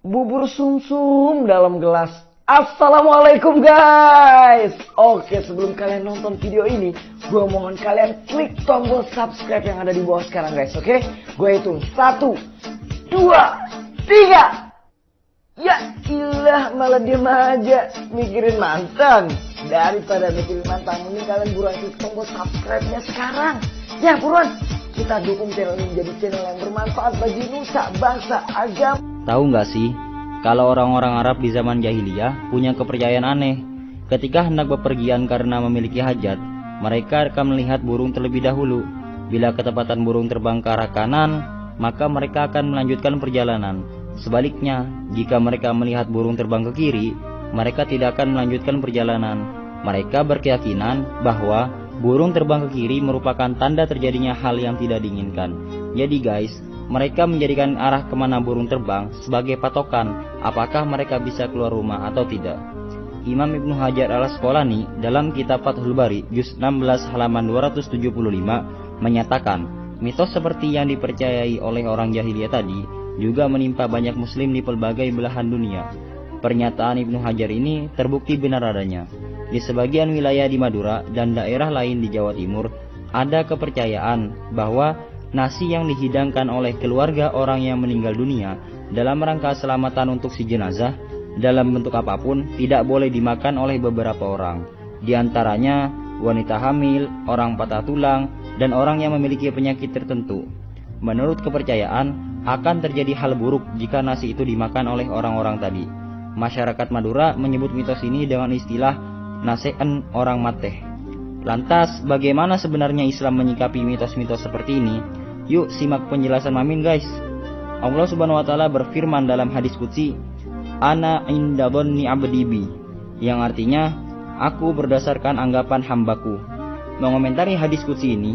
bubur sumsum dalam gelas. Assalamualaikum guys. Oke, sebelum kalian nonton video ini, gue mohon kalian klik tombol subscribe yang ada di bawah sekarang guys. Oke, gue hitung 1, 2, 3. Ya ilah, malah diem aja mikirin mantan. Daripada mikirin mantan, ini kalian buruan klik tombol subscribe-nya sekarang. Ya buruan, kita dukung channel ini menjadi channel yang bermanfaat bagi nusa, bangsa, agama. Tahu nggak sih, kalau orang-orang Arab di zaman jahiliyah punya kepercayaan aneh. Ketika hendak bepergian karena memiliki hajat, mereka akan melihat burung terlebih dahulu. Bila ketepatan burung terbang ke arah kanan, maka mereka akan melanjutkan perjalanan. Sebaliknya, jika mereka melihat burung terbang ke kiri, mereka tidak akan melanjutkan perjalanan. Mereka berkeyakinan bahwa burung terbang ke kiri merupakan tanda terjadinya hal yang tidak diinginkan. Jadi guys, mereka menjadikan arah kemana burung terbang sebagai patokan apakah mereka bisa keluar rumah atau tidak. Imam Ibnu Hajar al-Asqalani dalam kitab Fathul Bari juz 16 halaman 275 menyatakan, mitos seperti yang dipercayai oleh orang jahiliyah tadi juga menimpa banyak muslim di pelbagai belahan dunia. Pernyataan Ibnu Hajar ini terbukti benar adanya. Di sebagian wilayah di Madura dan daerah lain di Jawa Timur ada kepercayaan bahwa nasi yang dihidangkan oleh keluarga orang yang meninggal dunia dalam rangka keselamatan untuk si jenazah dalam bentuk apapun tidak boleh dimakan oleh beberapa orang. Di antaranya wanita hamil, orang patah tulang, dan orang yang memiliki penyakit tertentu. Menurut kepercayaan, akan terjadi hal buruk jika nasi itu dimakan oleh orang-orang tadi. Masyarakat Madura menyebut mitos ini dengan istilah nasean orang mateh. Lantas, bagaimana sebenarnya Islam menyikapi mitos-mitos seperti ini? Yuk simak penjelasan Mamin guys. Allah Subhanahu wa taala berfirman dalam hadis qudsi, "Ana inda dhanni 'abdi bi," yang artinya aku berdasarkan anggapan hambaku. Mengomentari hadis qudsi ini,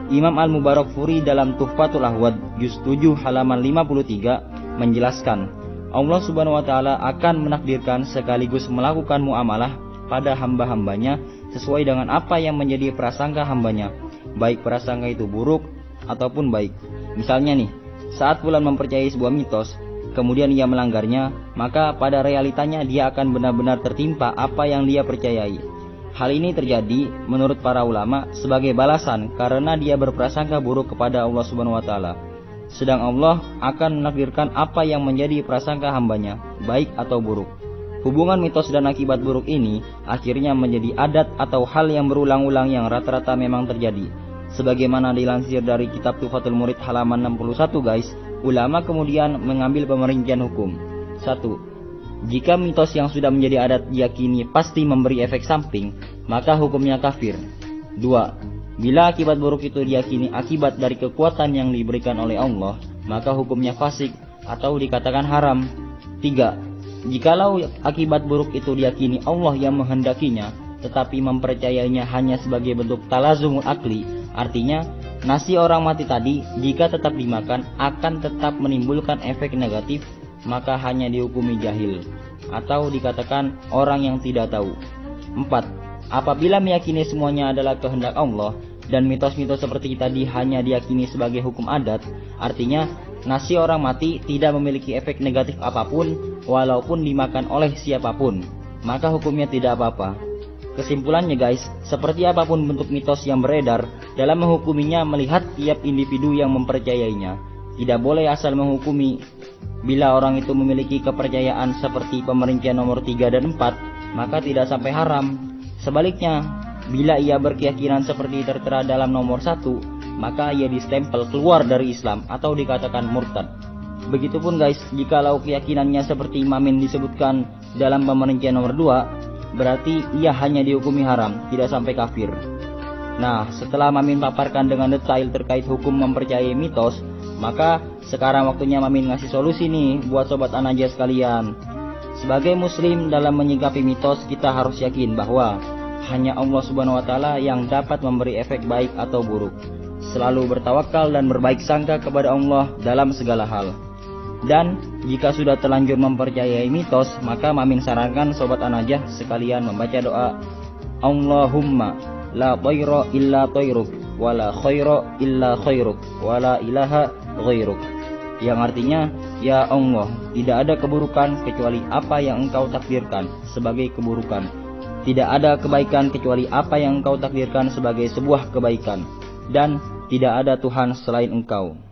Imam Al-Mubarakfuri dalam Tuhfatul Ahwad juz 7 halaman 53 menjelaskan, Allah Subhanahu wa taala akan menakdirkan sekaligus melakukan muamalah pada hamba-hambanya sesuai dengan apa yang menjadi prasangka hambanya, baik prasangka itu buruk ataupun baik. Misalnya nih, saat fulan mempercayai sebuah mitos, kemudian ia melanggarnya, maka pada realitanya dia akan benar-benar tertimpa apa yang dia percayai. Hal ini terjadi menurut para ulama sebagai balasan karena dia berprasangka buruk kepada Allah Subhanahu wa taala. Sedang Allah akan menakdirkan apa yang menjadi prasangka hambanya, baik atau buruk. Hubungan mitos dan akibat buruk ini akhirnya menjadi adat atau hal yang berulang-ulang yang rata-rata memang terjadi. Sebagaimana dilansir dari kitab Tuhfatul Murid halaman 61 guys, ulama kemudian mengambil pemerincian hukum. 1. Jika mitos yang sudah menjadi adat diyakini pasti memberi efek samping, maka hukumnya kafir. 2. Bila akibat buruk itu diyakini akibat dari kekuatan yang diberikan oleh Allah, maka hukumnya fasik atau dikatakan haram. 3. Jikalau akibat buruk itu diyakini Allah yang menghendakinya, tetapi mempercayainya hanya sebagai bentuk talazumul akli, artinya nasi orang mati tadi jika tetap dimakan akan tetap menimbulkan efek negatif, maka hanya dihukumi jahil atau dikatakan orang yang tidak tahu. 4. Apabila meyakini semuanya adalah kehendak Allah dan mitos-mitos seperti tadi hanya diyakini sebagai hukum adat, artinya nasi orang mati tidak memiliki efek negatif apapun walaupun dimakan oleh siapapun, maka hukumnya tidak apa-apa. Kesimpulannya guys, seperti apapun bentuk mitos yang beredar, dalam menghukuminya melihat tiap individu yang mempercayainya. Tidak boleh asal menghukumi. Bila orang itu memiliki kepercayaan seperti pemerincian nomor 3 dan 4, maka tidak sampai haram. Sebaliknya, bila ia berkeyakinan seperti tertera dalam nomor 1, maka ia distempel keluar dari Islam atau dikatakan murtad. Begitupun guys, jikalau keyakinannya seperti Mamin disebutkan dalam pemerincian nomor 2, berarti ia hanya dihukumi haram, tidak sampai kafir. Nah, setelah Mamin paparkan dengan detail terkait hukum mempercayai mitos, maka sekarang waktunya Mamin ngasih solusi nih buat sobat Anaja sekalian. Sebagai muslim dalam menyikapi mitos, kita harus yakin bahwa hanya Allah Subhanahu wa taala yang dapat memberi efek baik atau buruk. Selalu bertawakal dan berbaik sangka kepada Allah dalam segala hal. Dan jika sudah terlanjur mempercayai mitos, maka Mamin sarankan sobat Anajah sekalian membaca doa Allahumma la tayra illa tayruk wala khaira illa khairuk wala ilaha ghairuk, yang artinya Ya Allah, tidak ada keburukan kecuali apa yang Engkau takdirkan sebagai keburukan. Tidak ada kebaikan kecuali apa yang Engkau takdirkan sebagai sebuah kebaikan. Dan tidak ada Tuhan selain Engkau.